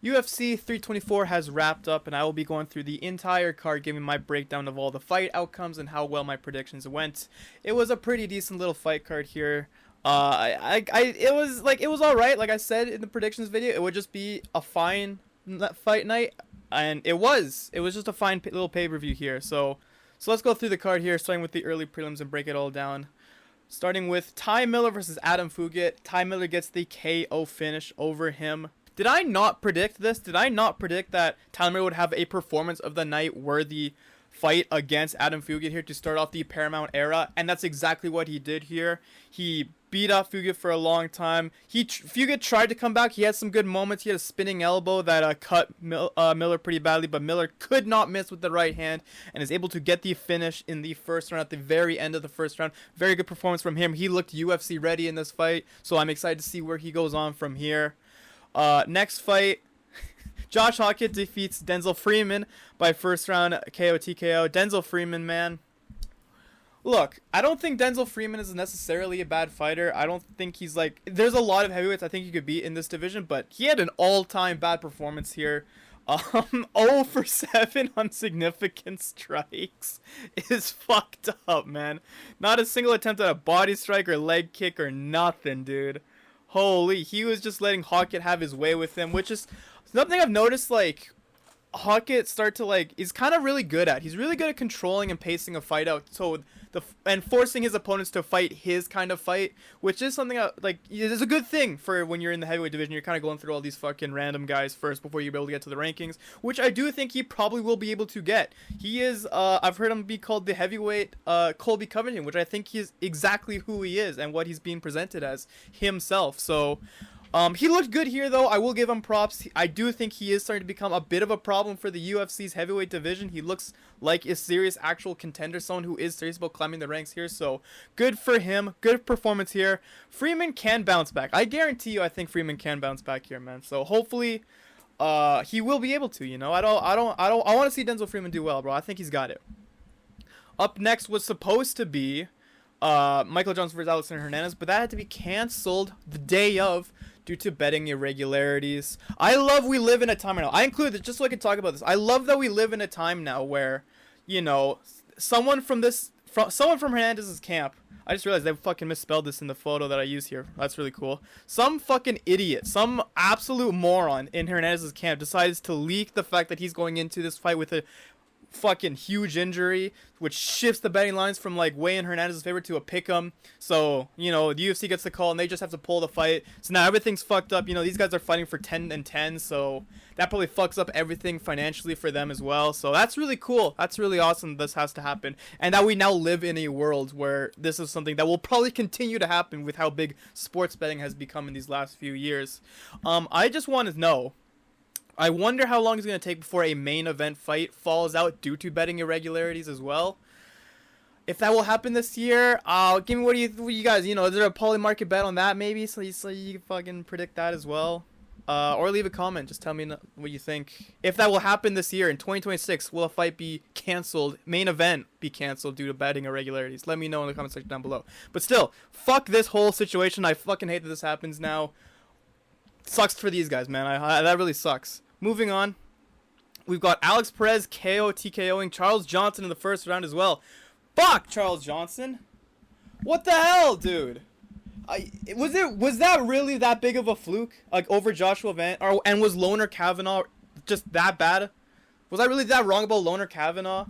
UFC 324 has wrapped up, and I will be going through the entire card, giving my breakdown of all the fight outcomes and how well my predictions went. It was a pretty decent little fight card here. It was all right. Like I said in the predictions video, it would just be a fine fight night, and it was. It was just a fine little pay-per-view here. So let's go through the card here, starting with the early prelims and break it all down. Starting with Ty Miller versus Adam Fugitt. Ty Miller gets the KO finish over him. Did I not predict this? Did I not predict that Ty Miller would have a performance of the night worthy fight against Adam Fugitt here to start off the Paramount era? And that's exactly what he did here. He beat up Fugitt for a long time. Fugitt tried to come back. He had some good moments. He had a spinning elbow that cut Miller pretty badly, but Miller could not miss with the right hand and is able to get the finish in the first round at the very end of the first round. Very good performance from him. He looked UFC ready in this fight, so I'm excited to see where he goes on from here. Next fight, Josh Hokit defeats Denzel Freeman by first round KO TKO. Denzel Freeman, man. Look, I don't think Denzel Freeman is necessarily a bad fighter. I don't think he's like... There's a lot of heavyweights I think he could beat in this division, but he had an all-time bad performance here. 0 for 7 on significant strikes is fucked up, man. Not a single attempt at a body strike or leg kick or nothing, dude. Holy, he was just letting Hokit have his way with him, which is something I've noticed, like, Hokit start to, like, is kind of really good at. He's really good at controlling and pacing a fight out, and forcing his opponents to fight his kind of fight, which is something like is a good thing for when you're in the heavyweight division. You're kind of going through all these fucking random guys first before you're able to get to the rankings, which I do think he probably will be able to get. He is, I've heard him be called the heavyweight Colby Covington, which I think he is exactly who he is and what he's being presented as himself. So he looked good here, though. I will give him props. I do think he is starting to become a bit of a problem for the UFC's heavyweight division. He looks like a serious actual contender, someone who is serious about climbing the ranks here. So good for him. Good performance here. Freeman can bounce back. I guarantee you, I think Freeman can bounce back here, man. So hopefully, he will be able to. You know, I want to see Denzel Freeman do well, bro. I think he's got it. Up next was supposed to be Michael Johnson versus Alexander Hernandez, but that had to be canceled the day of due to betting irregularities. I love we live in a time right now. I include this just so I can talk about this. I love that we live in a time now where, you know, someone from Hernandez's camp. I just realized they fucking misspelled this in the photo that I use here. That's really cool. Some fucking idiot, some absolute moron in Hernandez's camp decides to leak the fact that he's going into this fight with a fucking huge injury, which shifts the betting lines from like way in Hernandez's favor to a pick'em. So, you know, the UFC gets the call and they just have to pull the fight. So now everything's fucked up. You know, these guys are fighting for 10 and 10, so that probably fucks up everything financially for them as well. So that's really cool. That's really awesome this has to happen. And that we now live in a world where this is something that will probably continue to happen with how big sports betting has become in these last few years. I just want to know, I wonder how long it's going to take before a main event fight falls out due to betting irregularities as well. If that will happen this year, give me what you guys, you know, is there a poly market bet on that maybe? So you can fucking predict that as well. Or leave a comment. Just tell me what you think. If that will happen this year in 2026, will a fight be canceled, main event be canceled due to betting irregularities? Let me know in the comment section down below. But still, fuck this whole situation. I fucking hate that this happens now. Sucks for these guys, man. That really sucks. Moving on, we've got Alex Perez KO TKOing Charles Johnson in the first round as well. Fuck Charles Johnson. What the hell, dude? Was that really that big of a fluke, like over Joshua and was Loner Kavanaugh just that bad? Was I really that wrong about Loner Kavanaugh?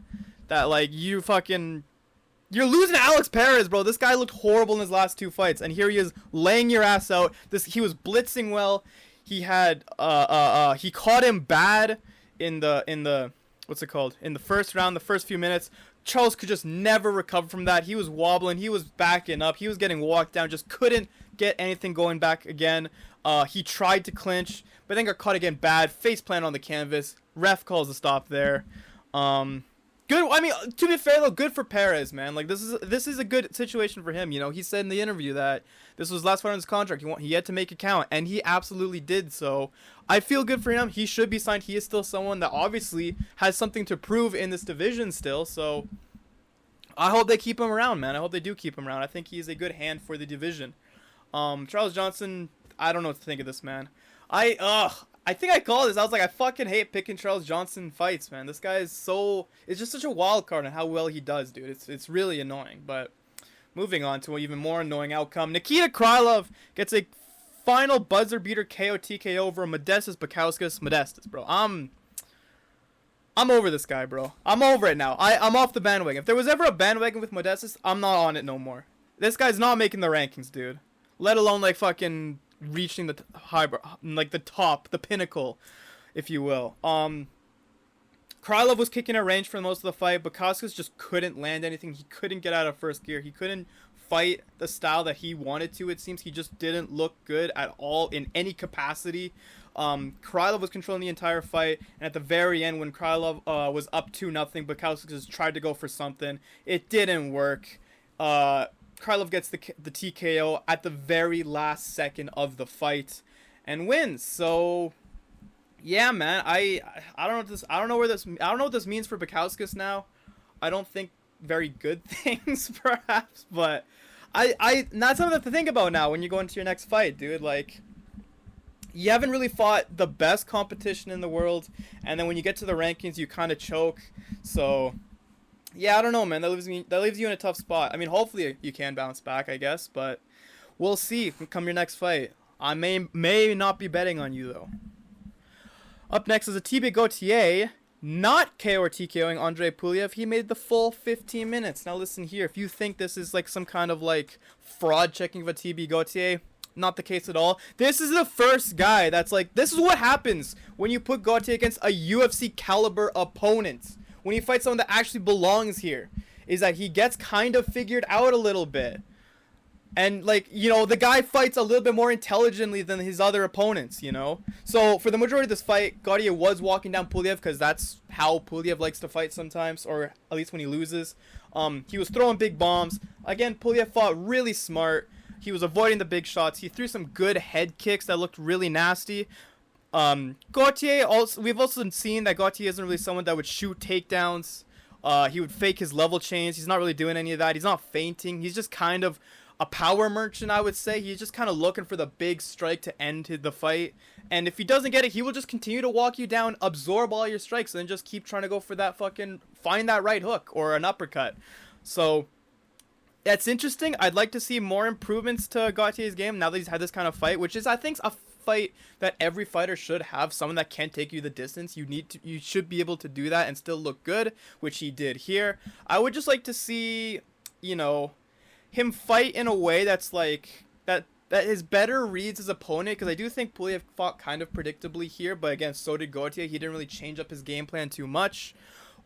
That like you're losing to Alex Perez, bro. This guy looked horrible in his last 2 fights, and here he is laying your ass out. He was blitzing well. He had he caught him bad in the what's it called? In the first round, the first few minutes. Charles could just never recover from that. He was wobbling, he was backing up, he was getting walked down, just couldn't get anything going back again. He tried to clinch, but then got caught again bad. Face plant on the canvas. Ref calls a stop there. Good. I mean, to be fair though, good for Perez, man. Like this is a good situation for him. You know, he said in the interview that this was last fight on his contract. He had to make it count, and he absolutely did. So I feel good for him. He should be signed. He is still someone that obviously has something to prove in this division still. So I hope they keep him around, man. I hope they do keep him around. I think he's a good hand for the division. Charles Johnson, I don't know what to think of this, man. I think I called this. I was like, I fucking hate picking Charles Johnson fights, man. This guy is so... It's just such a wild card on how well he does, dude. It's really annoying. But moving on to an even more annoying outcome. Nikita Krylov gets a final buzzer beater KO TKO over Modestas Bukauskas. Modestas, bro. I'm over this guy, bro. I'm over it now. I'm off the bandwagon. If there was ever a bandwagon with Modestas, I'm not on it no more. This guy's not making the rankings, dude. Let alone, like, fucking reaching the high, like, the top, the pinnacle, if you will. Krylov was kicking at range for most of the fight. Bukauskas just couldn't land anything. He couldn't get out of first gear. He couldn't fight the style that he wanted to, it seems. He just didn't look good at all in any capacity. Krylov was controlling the entire fight, and at the very end, when Krylov was up 2-0, Bukauskas just tried to go for something. It didn't work. Krylov gets the TKO at the very last second of the fight and wins. So yeah, man, I don't know what this means for Bukauskas now. I don't think very good things, perhaps, but that's something to think about now when you go into your next fight, dude. Like, you haven't really fought the best competition in the world, and then when you get to the rankings, you kind of choke. So yeah, I don't know, man. That leaves you in a tough spot. I mean, hopefully you can bounce back, I guess, but we'll see come your next fight. I may not be betting on you, though. Up next is a TB Gautier, not KO or TKOing Andre Pulyaev. He made the full 15 minutes. Now listen here, if you think this is like some kind of like fraud checking of a TB Gautier, not the case at all. This is the first guy that's like, this is what happens when you put Gautier against a UFC caliber opponent. When you fight someone that actually belongs here, is that he gets kind of figured out a little bit. And, like, you know, the guy fights a little bit more intelligently than his other opponents, you know? So, for the majority of this fight, Gautier was walking down Pulyaev because that's how Pulyaev likes to fight sometimes, or at least when he loses. He was throwing big bombs. Again, Pulyaev fought really smart. He was avoiding the big shots. He threw some good head kicks that looked really nasty. Gautier, we've also seen that Gautier isn't really someone that would shoot takedowns. He would fake his level change. He's not really doing any of that. He's not feinting. He's just kind of a power merchant, I would say. He's just kind of looking for the big strike to end the fight. And if he doesn't get it, he will just continue to walk you down, absorb all your strikes, and then just keep trying to go for that find that right hook or an uppercut. So that's interesting. I'd like to see more improvements to Gautier's game now that he's had this kind of fight, which is, I think, a fight that every fighter should have. Someone that can take you the distance. You should be able to do that and still look good, which he did here. I would just like to see, you know, him fight in a way that's like that is better reads his opponent, because I do think Pulyaev fought kind of predictably here, but again, so did Gautier. He didn't really change up his game plan too much,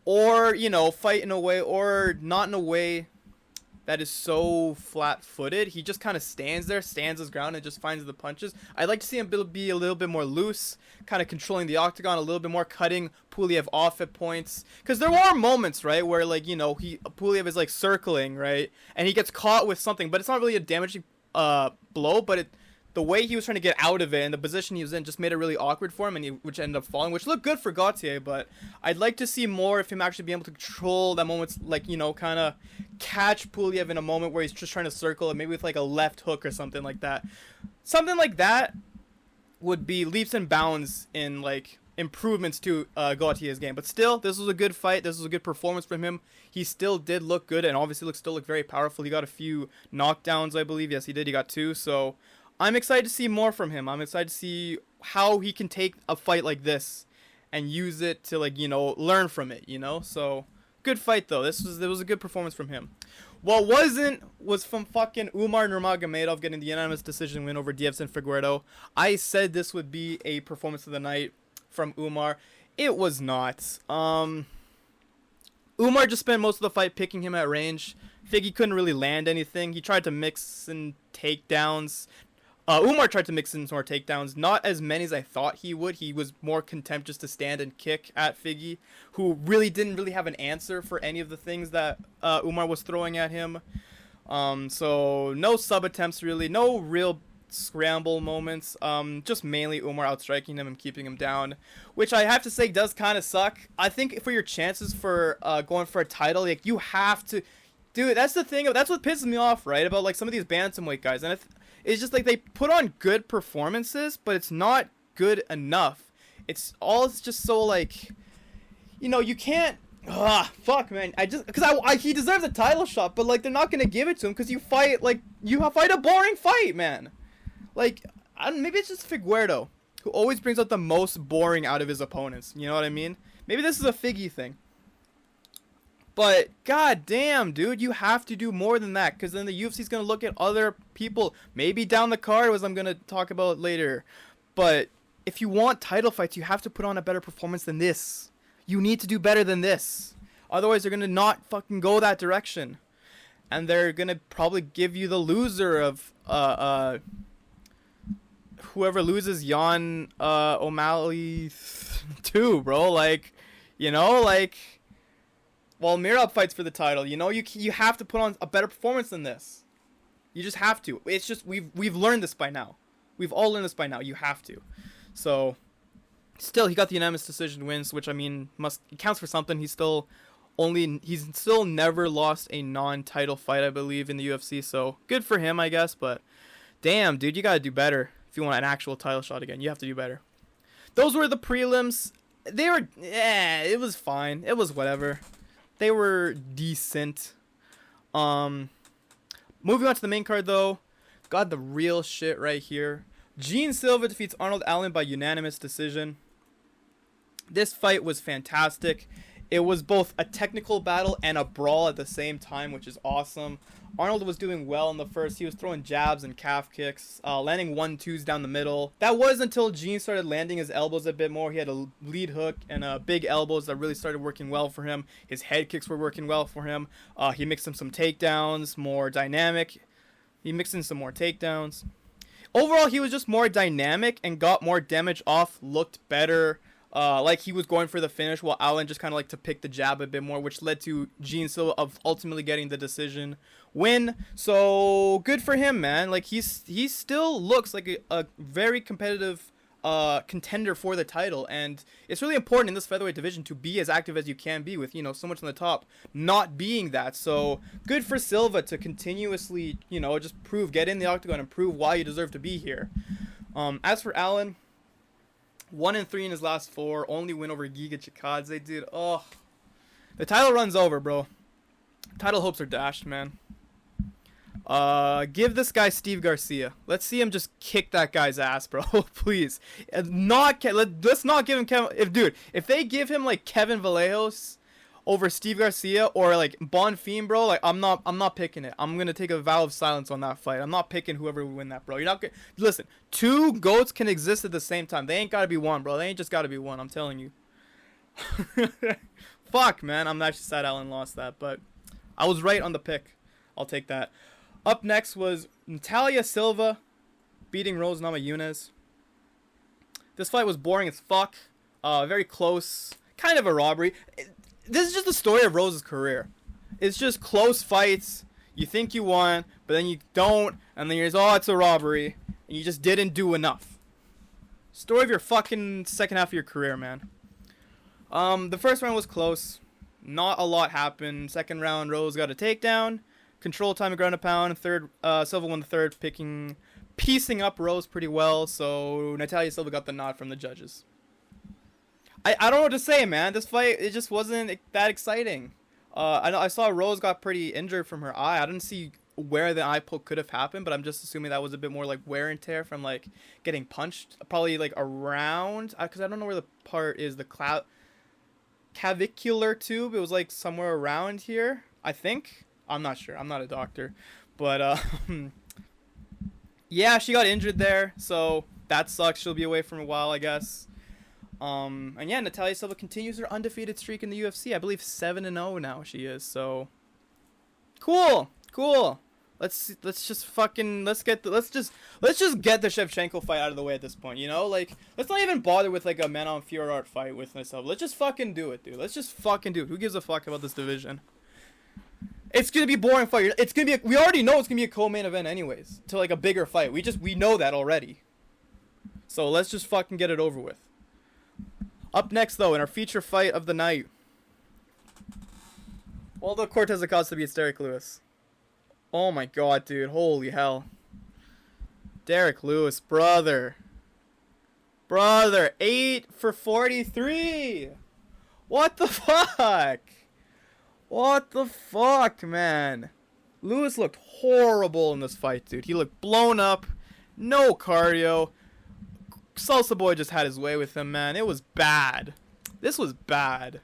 or, you know, fight in a way, or not in a way that is so flat-footed. He just kind of stands his ground, and just finds the punches. I'd like to see him be a little bit more loose, kind of controlling the octagon a little bit more, cutting Pulyaev off at points. Because there are moments, right, where, like, you know, Pulyaev is, like, circling, right, and he gets caught with something, but it's not really a damaging blow, but the way he was trying to get out of it and the position he was in just made it really awkward for him, which ended up falling, which looked good for Gautier. But I'd like to see more of him actually being able to control that moment, like, you know, kind of catch Pulyaev in a moment where he's just trying to circle it, maybe with like a left hook or something like that. Something like that would be leaps and bounds in like improvements to Gautier's game. But still, this was a good fight. This was a good performance from him. He still did look good, and obviously still looked very powerful. He got a few knockdowns, I believe. Yes, he did. He got 2. So I'm excited to see more from him. I'm excited to see how he can take a fight like this and use it to, like, you know, learn from it, you know? So, good fight, though. This was a good performance from him. What wasn't was from fucking Umar Nurmagomedov getting the unanimous decision win over Figueiredo. I said this would be a performance of the night from Umar. It was not. Umar just spent most of the fight picking him at range. Figgy couldn't really land anything. He tried to mix in takedowns. Umar tried to mix in some more takedowns. Not as many as I thought he would. He was more content just to stand and kick at Figgy, who really didn't really have an answer for any of the things that Umar was throwing at him. So no sub attempts really. No real scramble moments. Just mainly Umar outstriking him and keeping him down, which I have to say does kind of suck. I think for your chances for going for a title, like, you have to... Dude, that's the thing. That's what pisses me off, right? About, like, some of these bantamweight guys. And it's just, like, they put on good performances, but it's not good enough. it's just so like, you can't. Fuck, man. He deserves a title shot, but like they're not gonna give it to him because you fight a boring fight, man. Like, maybe it's just Figueiredo who always brings out the most boring out of his opponents. You know what I mean? Maybe this is a Figgy thing. But god damn, dude, you have to do more than that, because then the UFC's gonna look at other people, maybe down the card, as I'm gonna talk about later. But if you want title fights, you have to put on a better performance than this. You need to do better than this. Otherwise, they're gonna not fucking go that direction, and they're gonna probably give you the loser of whoever loses Jan O'Malley 2, bro. Like, while Mirab fights for the title, you have to put on a better performance than this. You just have to. It's just we've learned this by now. We've all learned this by now. You have to. So, still, he got the unanimous decision wins, which it counts for something. He's still never lost a non-title fight, I believe, in the UFC. So good for him, I guess. But damn, dude, you gotta do better if you want an actual title shot again. You have to do better. Those were the prelims. They were, it was fine. It was whatever. They were decent. Moving on to the main card, though. Got the real shit right here. Silva defeats Arnold Allen by unanimous decision. This fight was fantastic. It was both a technical battle and a brawl at the same time, which is awesome. Arnold was doing well in the first. He was throwing jabs and calf kicks, landing 1-2s down the middle. That was until Gene started landing his elbows a bit more. He had a lead hook and big elbows that really started working well for him. His head kicks were working well for him. He mixed in some takedowns, more dynamic. He mixed in some more takedowns. Overall, he was just more dynamic and got more damage off, looked better. Like he was going for the finish, while Allen just kind of like to pick the jab a bit more, which led to Silva of ultimately getting the decision win. So good for him, man. Like he still looks like a very competitive contender for the title, and it's really important in this featherweight division to be as active as you can be with so much on the top not being that. So good for Silva to continuously just get in the octagon and prove why you deserve to be here. As for Allen, 1-3 in his last 4. Only win over Giga Chikadze, dude. Oh, the title run's over, bro. Title hopes are dashed, man. Give this guy Steve Garcia. Let's see him just kick that guy's ass, bro. Please. Let's not give him Kevin. If they give him like Kevin Vallejos over Steve Garcia or like Bonfim, bro, like I'm not picking it. I'm gonna take a vow of silence on that fight. I'm not picking whoever would win that, bro. You're not gonna listen. 2 goats can exist at the same time. They ain't gotta be one, bro. They ain't just gotta be one. I'm telling you. Fuck, man. I'm actually sad Allen lost that, but I was right on the pick. I'll take that. Up next was Natalia Silva beating Rose Namajunas. This fight was boring as fuck. Very close. Kind of a robbery. This is just the story of Rose's career. It's just close fights. You think you won, but then you don't, and then you're just, it's a robbery, and you just didn't do enough. Story of your fucking second half of your career, man. The first round was close. Not a lot happened. Second round, Rose got a takedown. Control time and ground and pound. Third, Silva won the third, piecing up Rose pretty well, so Natalia Silva got the nod from the judges. I don't know what to say, man. This fight, it just wasn't that exciting. I saw Rose got pretty injured from her eye. I didn't see where the eye poke could have happened, but I'm just assuming that was a bit more like wear and tear from like getting punched. Probably like around, because I don't know where the part is, the clavicular tube. It was like somewhere around here, I think. I'm not sure. I'm not a doctor. But, yeah, she got injured there, so that sucks. She'll be away for a while, I guess. And yeah, Natalia Silva continues her undefeated streak in the UFC. I believe 7-0 now she is. So cool. Let's just get the Shevchenko fight out of the way at this point. Like let's not even bother with like a Manon Fiorot fight with myself. Let's just fucking do it, dude. Let's just fucking do it. Who gives a fuck about this division? It's gonna be a boring fight. We already know it's gonna be a co-main event anyways. To like a bigger fight. We know that already. So let's just fucking get it over with. Up next, though, in our feature fight of the night, although Cortes-Acosta beats Derek Lewis. Oh my god, dude. Holy hell. Derek Lewis, brother. Brother, 8 for 43. What the fuck? What the fuck, man? Lewis looked horrible in this fight, dude. He looked blown up. No cardio. Salsa Boy just had his way with him, man. It was bad. This was bad.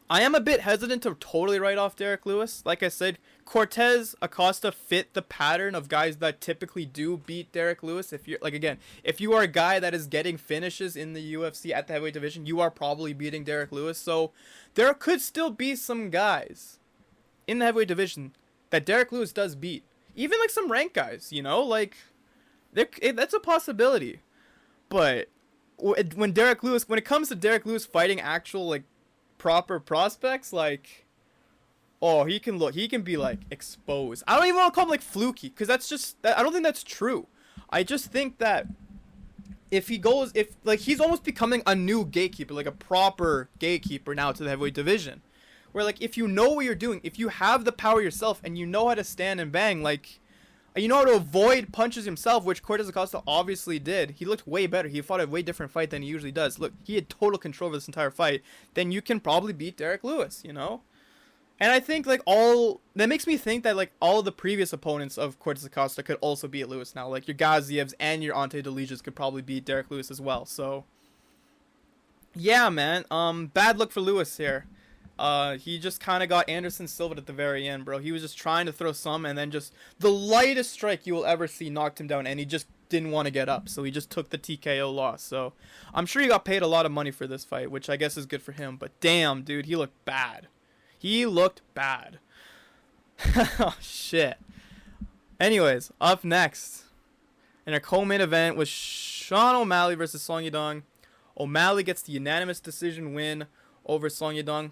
I am a bit hesitant to totally write off Derek Lewis. Like I said, Cortes-Acosta fit the pattern of guys that typically do beat Derek Lewis. If you're like, again, if you are a guy that is getting finishes in the UFC at the heavyweight division, you are probably beating Derek Lewis. So there could still be some guys in the heavyweight division that Derek Lewis does beat. Even like some ranked guys, you know, like that's a possibility. But when it comes to Derek Lewis fighting actual like proper prospects, like, oh, he can be like exposed. I don't even want to call him like fluky, because I don't think that's true. I just think that if he's almost becoming a new gatekeeper, like a proper gatekeeper now to the heavyweight division, where like if you know what you're doing, if you have the power yourself and you know how to stand and bang, like you know how to avoid punches himself, which Cortes-Acosta obviously did. He looked way better. He fought a way different fight than he usually does. Look, he had total control over this entire fight. Then you can probably beat Derek Lewis, you know? And I think like that makes me think that like all the previous opponents of Cortes-Acosta could also beat Lewis now. Like your Gazievs and your Ante Delijas could probably beat Derek Lewis as well. So yeah, man. Bad luck for Lewis here. He just kind of got Anderson Silva at the very end, bro. He was just trying to throw some, and then just the lightest strike you will ever see knocked him down, and he just didn't want to get up, so he just took the TKO loss. So I'm sure he got paid a lot of money for this fight, which I guess is good for him, but damn, dude, he looked bad. He looked bad. Oh, shit. Anyways, up next in our co-main event was Sean O'Malley versus Song Yadong. O'Malley gets the unanimous decision win over Song Yadong.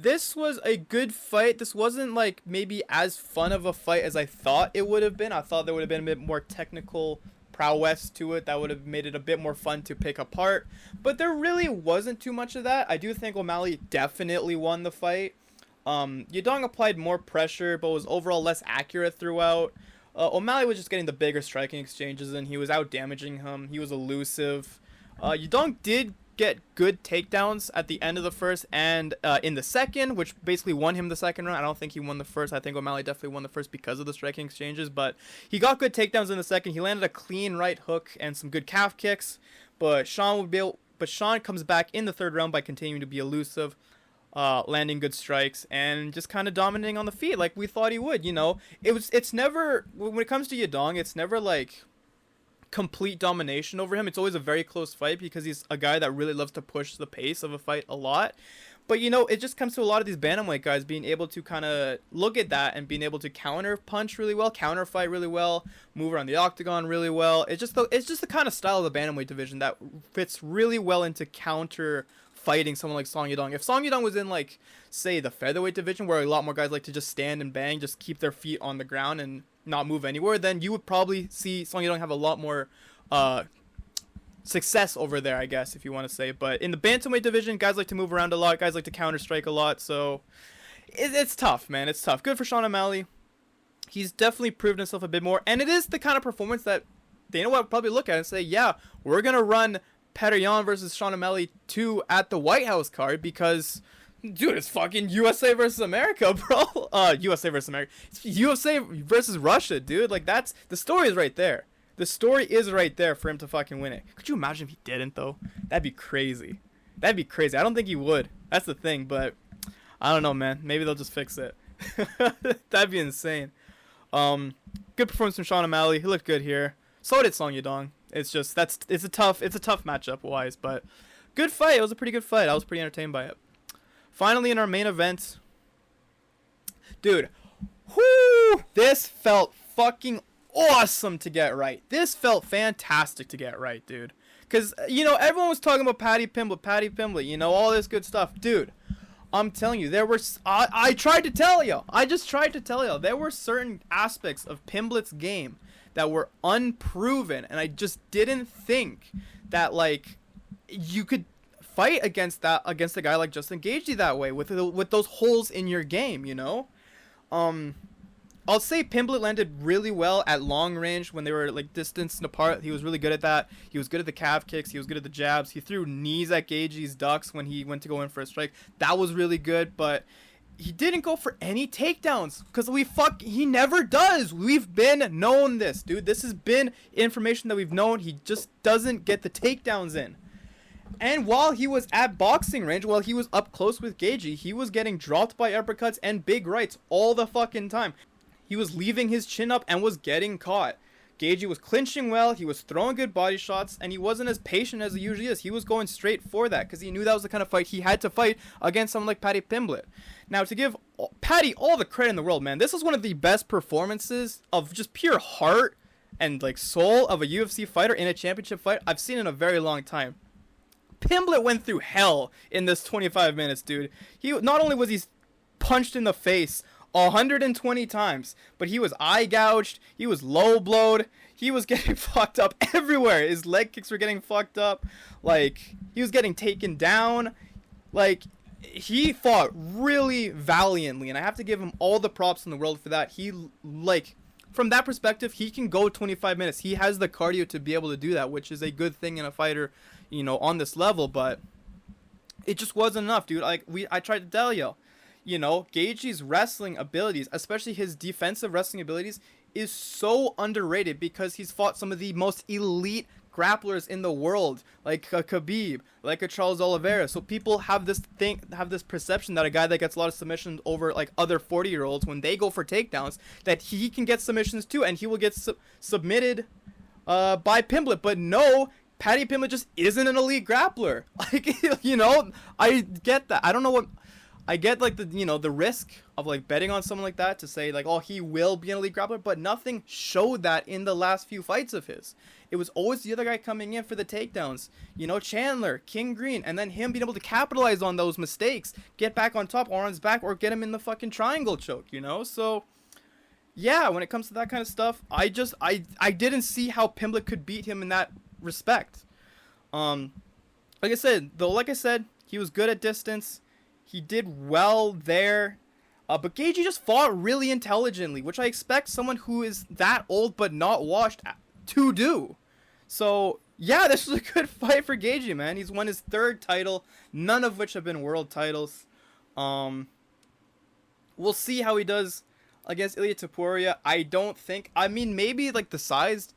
This was a good fight. This wasn't like maybe as fun of a fight as I thought it would have been. I thought there would have been a bit more technical prowess to it that would have made it a bit more fun to pick apart. But there really wasn't too much of that. I do think O'Malley definitely won the fight. Yadong applied more pressure but was overall less accurate throughout. O'Malley was just getting the bigger striking exchanges and he was out damaging him. He was elusive. Yadong did get good takedowns at the end of the first and in the second, which basically won him the second round. I don't think he won the first. I think O'Malley definitely won the first because of the striking exchanges, but he got good takedowns in the second. He landed a clean right hook and some good calf kicks, but Sean comes back in the third round by continuing to be elusive, landing good strikes and just kind of dominating on the feet like we thought he would. You know, it's never, when it comes to Yadong, it's never like complete domination over him. It's always a very close fight because he's a guy that really loves to push the pace of a fight a lot. But you know, it just comes to a lot of these bantamweight guys being able to kind of look at that and being able to counter punch really well, counter fight really well, move around the octagon really well. It's just the kind of style of the bantamweight division that fits really well into counter fighting someone like Song Yadong. If Song Yadong was in like, say, the featherweight division where a lot more guys like to just stand and bang, just keep their feet on the ground and not move anywhere, then you would probably see Song Yadong have a lot more success over there, I guess, if you want to say. But in the bantamweight division, guys like to move around a lot, guys like to counter strike a lot, so it's tough, man. It's tough. Good for Sean O'Malley. He's definitely proven himself a bit more, and it is the kind of performance that Dana White would probably look at and say, yeah, we're gonna run Petr Yan versus Sean O'Malley 2 at the White House card because, dude, it's fucking USA versus America, bro. USA versus America. It's USA versus Russia, dude. Like, that's, the story is right there. The story is right there for him to fucking win it. Could you imagine if he didn't, though? That'd be crazy. That'd be crazy. I don't think he would. That's the thing, but I don't know, man. Maybe they'll just fix it. That'd be insane. Good performance from Sean O'Malley. He looked good here. So did Song Yadong. It's just, it's a tough matchup wise, but good fight. It was a pretty good fight. I was pretty entertained by it. Finally, in our main event, dude, whoo, this felt fucking awesome to get right. This felt fantastic to get right, dude. Because, you know, everyone was talking about Paddy Pimblett, you know, all this good stuff. Dude, I'm telling you, there were, I tried to tell you. I just tried to tell you. There were certain aspects of Pimblett's game that were unproven, and I just didn't think that, like, you could fight against a guy like Justin Gaethje that way with those holes in your game, you know. I'll say Pimblett landed really well at long range when they were like distanced apart. He was really good at that. He was good at the calf kicks. He was good at the jabs. He threw knees at Gaethje's ducks when he went to go in for a strike. That was really good, but he didn't go for any takedowns because he never does. We've been known this, dude. This has been information that we've known. He just doesn't get the takedowns in. And while he was at boxing range, while he was up close with Gaethje, he was getting dropped by uppercuts and big rights all the fucking time. He was leaving his chin up and was getting caught. Gaethje was clinching well, he was throwing good body shots, and he wasn't as patient as he usually is. He was going straight for that because he knew that was the kind of fight he had to fight against someone like Paddy Pimblett. Now, to give Paddy all the credit in the world, man, this is one of the best performances of just pure heart and like soul of a UFC fighter in a championship fight I've seen in a very long time. Pimblett went through hell in this 25 minutes, dude. He not only was he punched in the face 120 times, but he was eye gouged, he was low blowed, he was getting fucked up everywhere. His leg kicks were getting fucked up, like he was getting taken down. Like he fought really valiantly, and I have to give him all the props in the world for that. He, like, from that perspective, he can go 25 minutes. He has the cardio to be able to do that, which is a good thing in a fighter, you know, on this level, but it just wasn't enough, dude. Like I tried to tell you, you know, Gaethje's wrestling abilities, especially his defensive wrestling abilities, is so underrated because he's fought some of the most elite grapplers in the world, like a Khabib, like a Charles Oliveira. So people have this perception that a guy that gets a lot of submissions over like other 40-year-olds, when they go for takedowns, that he can get submissions too, and he will get submitted by Pimblett. But no, Paddy Pimblett just isn't an elite grappler. Like, you know, I get that. I don't know what. I get, like, the, you know, the risk of, like, betting on someone like that to say, like, oh, he will be an elite grappler, but nothing showed that in the last few fights of his. It was always the other guy coming in for the takedowns. You know, Chandler, King Green, and then him being able to capitalize on those mistakes, get back on top or on his back, or get him in the fucking triangle choke, you know? So, yeah, when it comes to that kind of stuff, I didn't see how Pimblett could beat him in that respect. Like I said, he was good at distance. He did well there, but Gaethje just fought really intelligently, which I expect someone who is that old but not washed to do. So, yeah, this was a good fight for Gaethje, man. He's won his third title, none of which have been world titles. We'll see how he does against Ilia Topuria. I mean, maybe like the size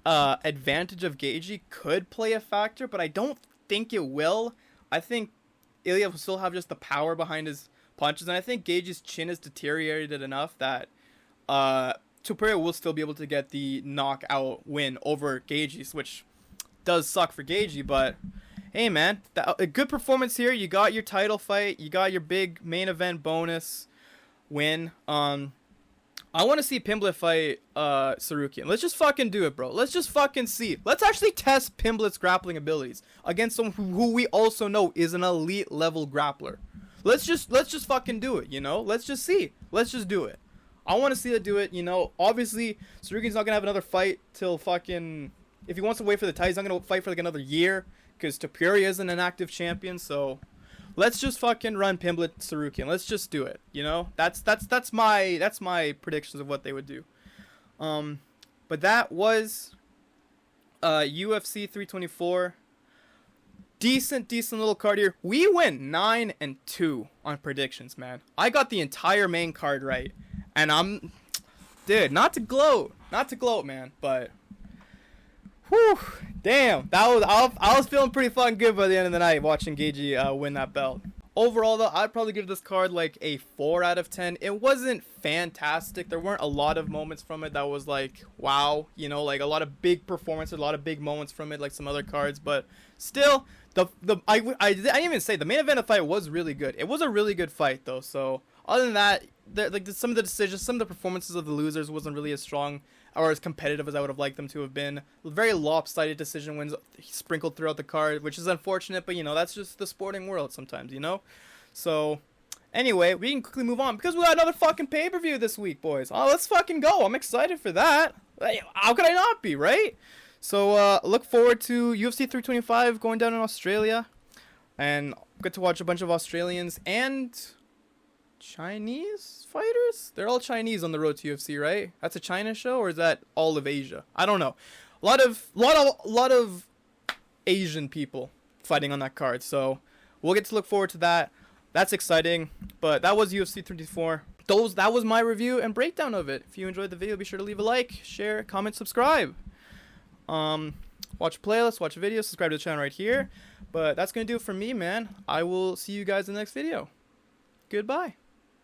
advantage of Gaethje could play a factor, but I don't think it will. I think Ilya will still have just the power behind his punches, and I think Gaethje's chin has deteriorated enough that Topuria will still be able to get the knockout win over Gaethje, which does suck for Gaethje, but hey, man, a good performance here. You got your title fight, you got your big main event bonus win. I want to see Pimblett fight Tsarukyan. Let's just fucking do it, bro. Let's just fucking see. Let's actually test Pimblett's grappling abilities against someone who we also know is an elite level grappler. Let's just fucking do it, you know? Let's just see. Let's just do it. I want to see it do it, you know? Obviously, Tsarukyan's not going to have another fight till fucking... If he wants to wait for the title, he's not going to fight for like another year because Topuria isn't an active champion, so... Let's just fucking run Pimblett Tsarukyan. Let's just do it. You know, that's my predictions of what they would do. But that was UFC 324. Decent little card here. We went 9-2 on predictions, man. I got the entire main card right, and dude, not to gloat, man, but. Whew, damn, I was feeling pretty fucking good by the end of the night watching Gaethje win that belt. Overall, though, I'd probably give this card like a 4 out of 10. It wasn't fantastic. There weren't a lot of moments from it that was like, wow, you know, like a lot of big performances, a lot of big moments from it, like some other cards. But still, I didn't even say the main event of the fight was really good. It was a really good fight, though. So other than that, some of the decisions, some of the performances of the losers wasn't really as strong or as competitive as I would have liked them to have been. Very lopsided decision wins sprinkled throughout the card, which is unfortunate, but, you know, that's just the sporting world sometimes, you know? So, anyway, we can quickly move on, because we got another fucking pay-per-view this week, boys. Oh, let's fucking go. I'm excited for that. How could I not be, right? So, look forward to UFC 325 going down in Australia, and get to watch a bunch of Australians and Chinese fighters? They're all Chinese on the road to UFC, right? That's a China show, or is that all of Asia? I don't know. A lot of Asian people fighting on that card, so we'll get to look forward to that. That's exciting. But that was UFC 324. That was my review and breakdown of it. If you enjoyed the video, be sure to leave a like, share, comment, subscribe. Watch playlists, watch videos, subscribe to the channel right here. But that's gonna do it for me, man. I will see you guys in the next video. Goodbye.